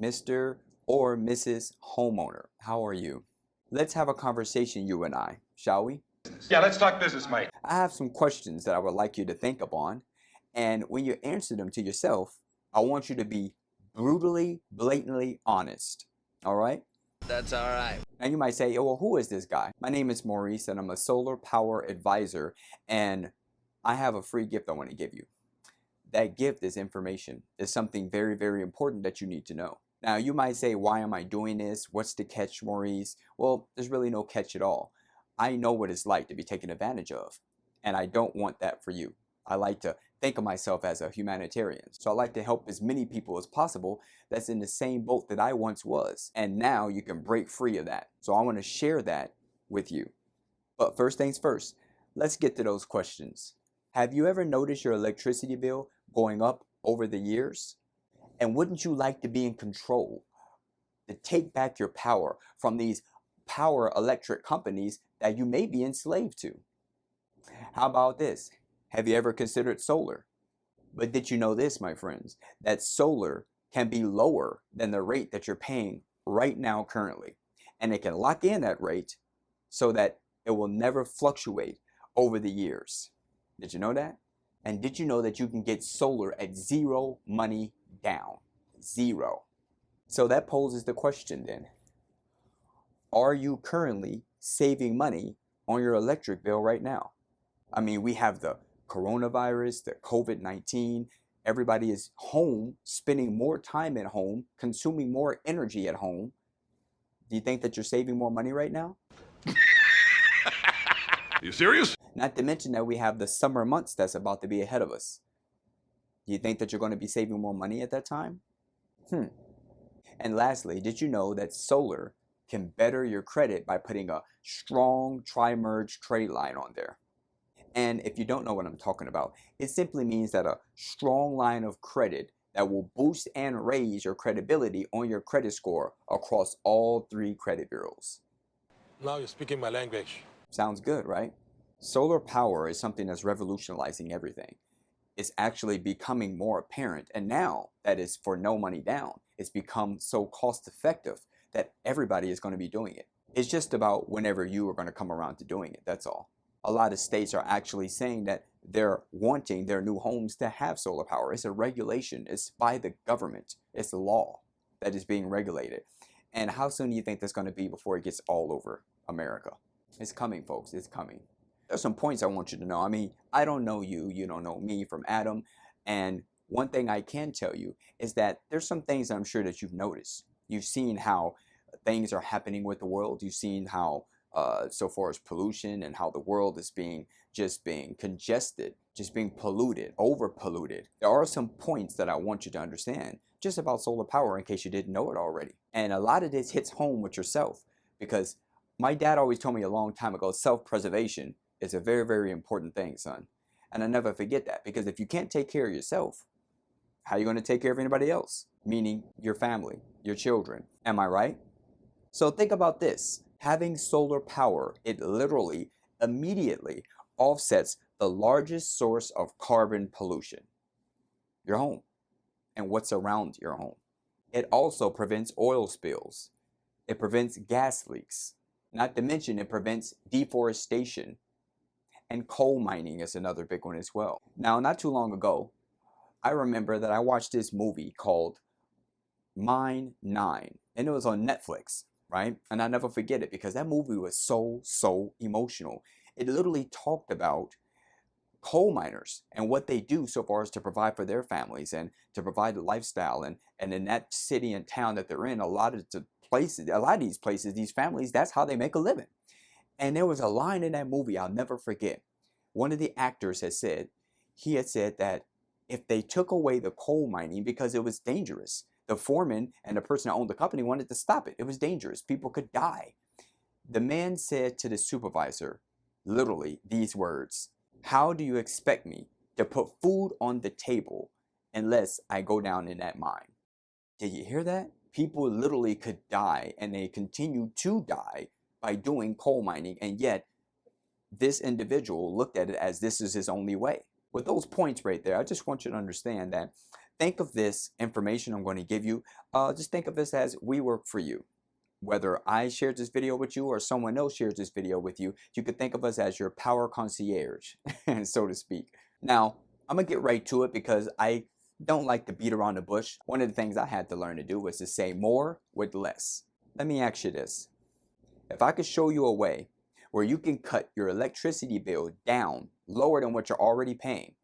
Mr. or Mrs. Homeowner. How are you? Let's have a conversation, you and I, shall we? Yeah, let's talk business, Mike. I have some questions that I would like you to think upon, and when you answer them to yourself, I want you to be brutally, blatantly honest. All right? That's all right. Now you might say, oh, well, who is this guy? My name is Maurice, and I'm a solar power advisor, and I have a free gift I want to give you. That gift is information. It's something very, very important that you need to know. Now, you might say, why am I doing this? What's the catch, Maurice? Well, there's really no catch at all. I know what it's like to be taken advantage of, and I don't want that for you. I like to think of myself as a humanitarian. So I like to help as many people as possible that's in the same boat that I once was. And now you can break free of that. So I want to share that with you. But first things first, let's get to those questions. Have you ever noticed your electricity bill going up over the years? And wouldn't you like to be in control, to take back your power from these power electric companies that you may be enslaved to? How about this? Have you ever considered solar? But did you know this, my friends, that solar can be lower than the rate that you're paying right now currently? And it can lock in that rate so that it will never fluctuate over the years. Did you know that? And did you know that you can get solar at zero money down? Zero. So that poses the question then. Are you currently saving money on your electric bill right now? I mean, we have the coronavirus, the COVID-19. Everybody is home, spending more time at home, consuming more energy at home. Do you think that you're saving more money right now? Are you serious? Not to mention that we have the summer months that's about to be ahead of us. Do you think that you're going to be saving more money at that time? And lastly, did you know that solar can better your credit by putting a strong tri-merge trade line on there? And if you don't know what I'm talking about, it simply means that a strong line of credit that will boost and raise your credibility on your credit score across all 3 credit bureaus. Now you're speaking my language. Sounds good, right? Solar power is something that's revolutionizing everything. It's actually becoming more apparent, and now that it's for no money down, it's become so cost effective that everybody is going to be doing it. It's just about whenever you are going to come around to doing it, that's all. A lot of states are actually saying that they're wanting their new homes to have solar power. It's a regulation. It's by the government. It's a law that is being regulated. And how soon do you think that's going to be before it gets all over America? It's coming, folks. It's coming. There's some points I want you to know. I mean, I don't know you. You don't know me from Adam. And one thing I can tell you is that there's some things I'm sure that you've noticed. You've seen how things are happening with the world. You've seen how so far as pollution and how the world is being congested, just being polluted, over polluted. There are some points that I want you to understand just about solar power in case you didn't know it already. And a lot of this hits home with yourself because my dad always told me a long time ago, self-preservation is a very, very important thing, son. And I never forget that because if you can't take care of yourself, how are you going to take care of anybody else? Meaning your family, your children. Am I right? So think about this. Having solar power, it literally immediately offsets the largest source of carbon pollution, your home and what's around your home. It also prevents oil spills. It prevents gas leaks. Not to mention it prevents deforestation. And coal mining is another big one as well. Now, not too long ago, I remember that I watched this movie called Mine 9, and it was on Netflix, right? And I'll never forget it because that movie was so emotional. It literally talked about coal miners and what they do so far as to provide for their families and to provide the lifestyle. And in that city and town that they're in, a lot of these places, these families, that's how they make a living. And there was a line in that movie I'll never forget. One of the actors had said that if they took away the coal mining because it was dangerous, the foreman and the person that owned the company wanted to stop it. It was dangerous. People could die. The man said to the supervisor, literally these words, "How do you expect me to put food on the table unless I go down in that mine?" Did you hear that? People literally could die, and they continue to die by doing coal mining, and yet this individual looked at it as this is his only way. With those points right there, I just want you to understand that Think of this information I'm going to give you, just think of this as we work for you. Whether I shared this video with you or someone else shares this video with you, you could think of us as your power concierge, so to speak. Now, I'm going to get right to it because I don't like to beat around the bush. One of the things I had to learn to do was to say more with less. Let me ask you this. If I could show you a way where you can cut your electricity bill down lower than what you're already paying,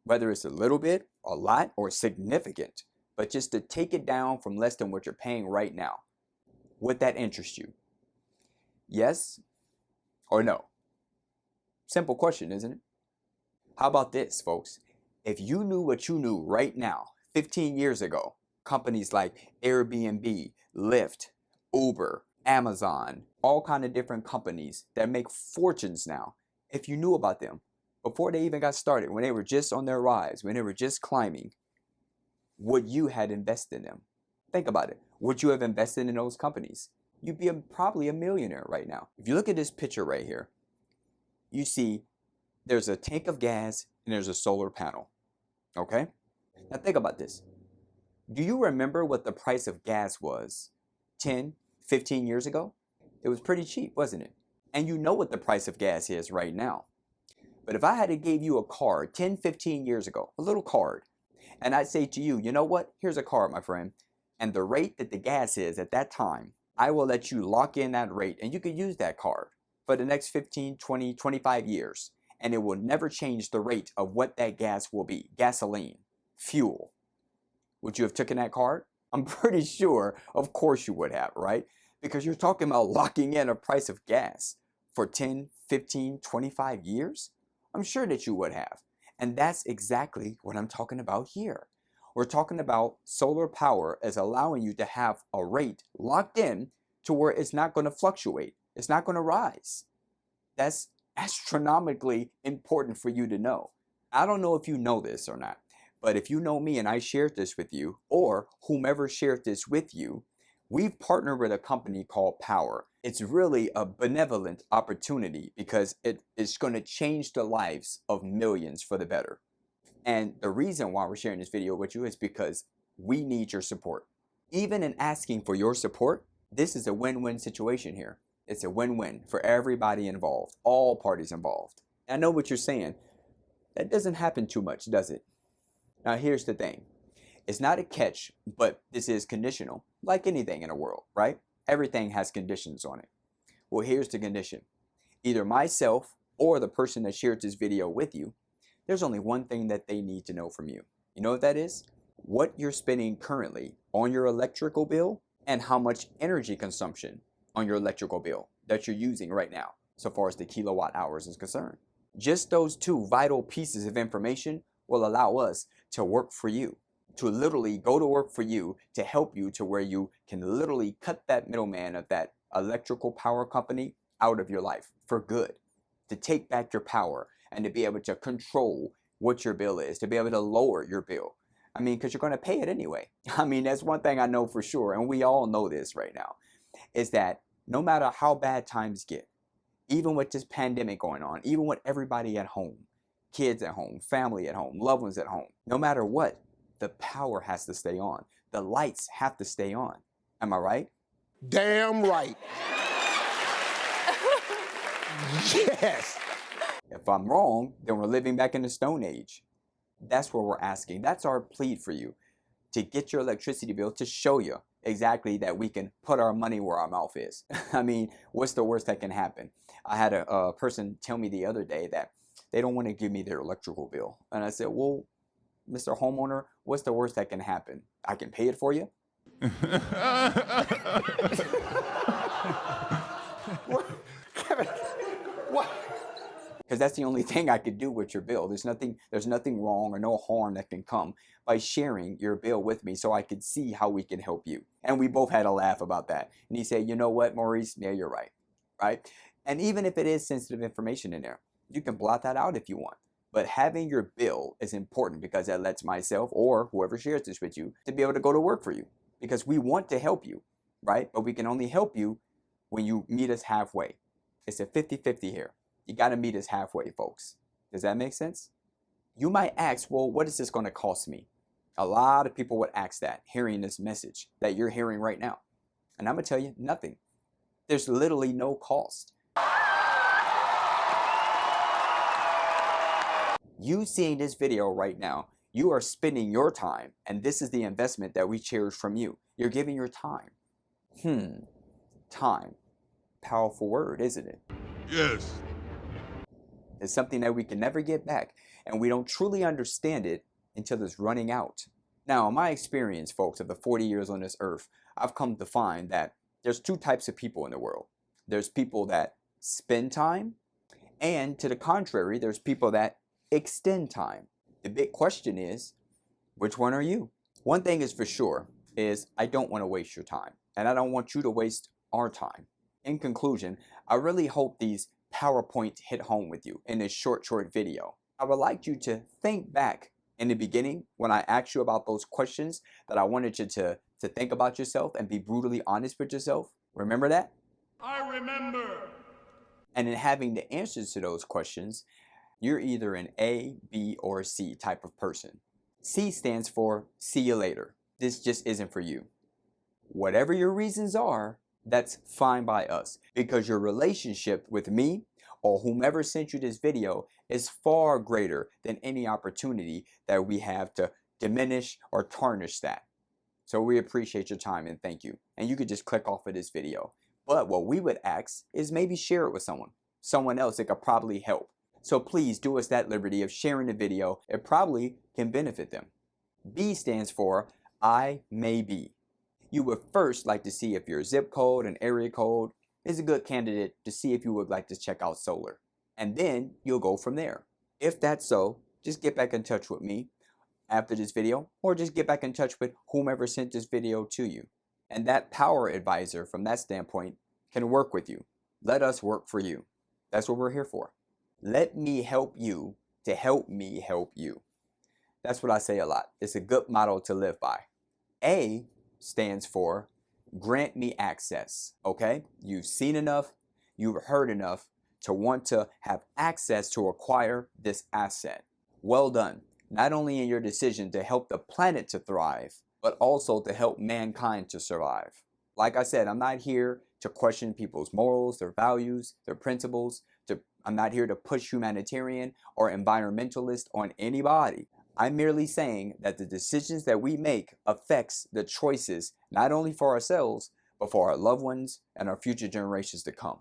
whether it's a little bit, a lot, or significant, but just to take it down from less than what you're paying right now, would that interest you? Yes or no? Simple question, isn't it? How about this, folks? If you knew what you knew right now, 15 years ago, companies like Airbnb, Lyft, Uber, Amazon, all kind of different companies that make fortunes now, if you knew about them before they even got started, when they were just on their rise, when they were just climbing, would you had invested in them? Think about it. Would you have invested in those companies? You'd be probably a millionaire right now. If you look at this picture right here, you see there's a tank of gas and there's a solar panel. Okay? Now think about this. Do you remember what the price of gas was 10, 15 years ago? It was pretty cheap, wasn't it? And you know what the price of gas is right now. But if I had to give you a card 10, 15 years ago, a little card, and I'd say to you, you know what? Here's a card, my friend. And the rate that the gas is at that time, I will let you lock in that rate and you could use that card for the next 15, 20, 25 years. And it will never change the rate of what that gas will be. Gasoline, fuel. Would you have taken that card? I'm pretty sure, of course you would have, right? Because you're talking about locking in a price of gas for 10, 15, 25 years. I'm sure that you would have. And that's exactly what I'm talking about here. We're talking about solar power as allowing you to have a rate locked in to where it's not going to fluctuate. It's not going to rise. That's astronomically important for you to know. I don't know if you know this or not, but if you know me and I shared this with you, or whomever shared this with you, we've partnered with a company called Powur. It's really a benevolent opportunity because it is going to change the lives of millions for the better. And the reason why we're sharing this video with you is because we need your support. Even in asking for your support, this is a win-win situation here. It's a win-win for everybody involved, all parties involved. I know what you're saying. That doesn't happen too much, does it? Now here's the thing. It's not a catch, but this is conditional, like anything in the world, right? Everything has conditions on it. Well, here's the condition. Either myself or the person that shared this video with you, there's only one thing that they need to know from you. You know what that is? What you're spending currently on your electrical bill and how much energy consumption on your electrical bill that you're using right now, so far as the kilowatt hours is concerned. Just those two vital pieces of information will allow us to work for you, to literally go to work for you, to help you to where you can literally cut that middleman of that electrical power company out of your life for good, to take back your power and to be able to control what your bill is, to be able to lower your bill. I mean, because you're going to pay it anyway. I mean, that's one thing I know for sure, and we all know this right now, is that no matter how bad times get, even with this pandemic going on, even with everybody at home, kids at home, family at home, loved ones at home, no matter what, the power has to stay on. The lights have to stay on. Am I right? Damn right. Yes. If I'm wrong, then we're living back in the Stone Age. That's what we're asking. That's our plea for you, to get your electricity bill, to show you exactly that we can put our money where our mouth is. I mean, what's the worst that can happen? I had a person tell me the other day that they don't want to give me their electrical bill. And I said, well, Mr. Homeowner, what's the worst that can happen? I can pay it for you? What? Kevin, what? Because that's the only thing I could do with your bill. There's nothing wrong or no harm that can come by sharing your bill with me so I could see how we can help you. And we both had a laugh about that. And he said, you know what, Maurice? Yeah, you're right. Right? And even if it is sensitive information in there, you can blot that out if you want. But having your bill is important because that lets myself or whoever shares this with you to be able to go to work for you. Because we want to help you, right? But we can only help you when you meet us halfway. It's a 50-50 here. You got to meet us halfway, folks. Does that make sense? You might ask, well, what is this going to cost me? A lot of people would ask that, hearing this message that you're hearing right now. And I'm going to tell you, nothing. There's literally no cost. You seeing this video right now, you are spending your time, and this is the investment that we cherish from you. You're giving your time. Time. Powerful word, isn't it? Yes. It's something that we can never get back, and we don't truly understand it until it's running out. Now, in my experience, folks, of the 40 years on this earth, I've come to find that there's two types of people in the world. There's people that spend time, and to the contrary, there's people that extend time. The big question is, which one are you? One thing is for sure, is I don't want to waste your time, and I don't want you to waste our time. In conclusion, I really hope these PowerPoints hit home with you in this short video. I would like you to think back in the beginning when I asked you about those questions that I wanted you to think about yourself and be brutally honest with yourself. Remember that? I remember. And in having the answers to those questions, you're either an A, B, or C type of person. C stands for see you later. This just isn't for you. Whatever your reasons are, that's fine by us, because your relationship with me or whomever sent you this video is far greater than any opportunity that we have to diminish or tarnish that. So we appreciate your time and thank you. And you could just click off of this video. But what we would ask is maybe share it with someone else that could probably help. So please do us that liberty of sharing the video. It probably can benefit them. B stands for I may be. You would first like to see if your zip code and area code is a good candidate to see if you would like to check out solar. And then you'll go from there. If that's so, just get back in touch with me after this video, or just get back in touch with whomever sent this video to you. And that power advisor from that standpoint can work with you. Let us work for you. That's what we're here for. Let me help you to help me help you. That's what I say a lot. It's a good motto to live by. A stands for grant me access, okay? You've seen enough, you've heard enough to want to have access to acquire this asset. Well done. Not only in your decision to help the planet to thrive, but also to help mankind to survive. Like I said, I'm not here to question people's morals, their values, their principles. I'm not here to push humanitarian or environmentalist on anybody. I'm merely saying that the decisions that we make affects the choices, not only for ourselves, but for our loved ones and our future generations to come.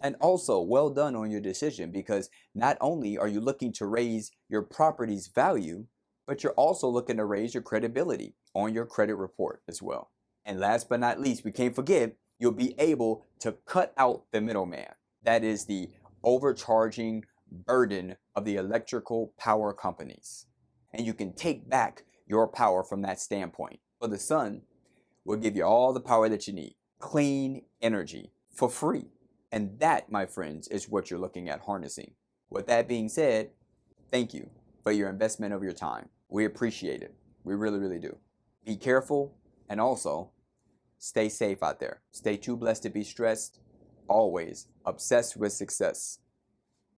And also, well done on your decision, because not only are you looking to raise your property's value, but you're also looking to raise your credibility on your credit report as well. And last but not least, we can't forget, you'll be able to cut out the middleman. That is the overcharging burden of the electrical power companies. And you can take back your power from that standpoint. For the sun will give you all the power that you need. Clean energy for free. And that, my friends, is what you're looking at harnessing. With that being said, thank you for your investment of your time. We appreciate it. We really, really do. Be careful, and also stay safe out there. Stay too blessed to be stressed. Always obsessed with success.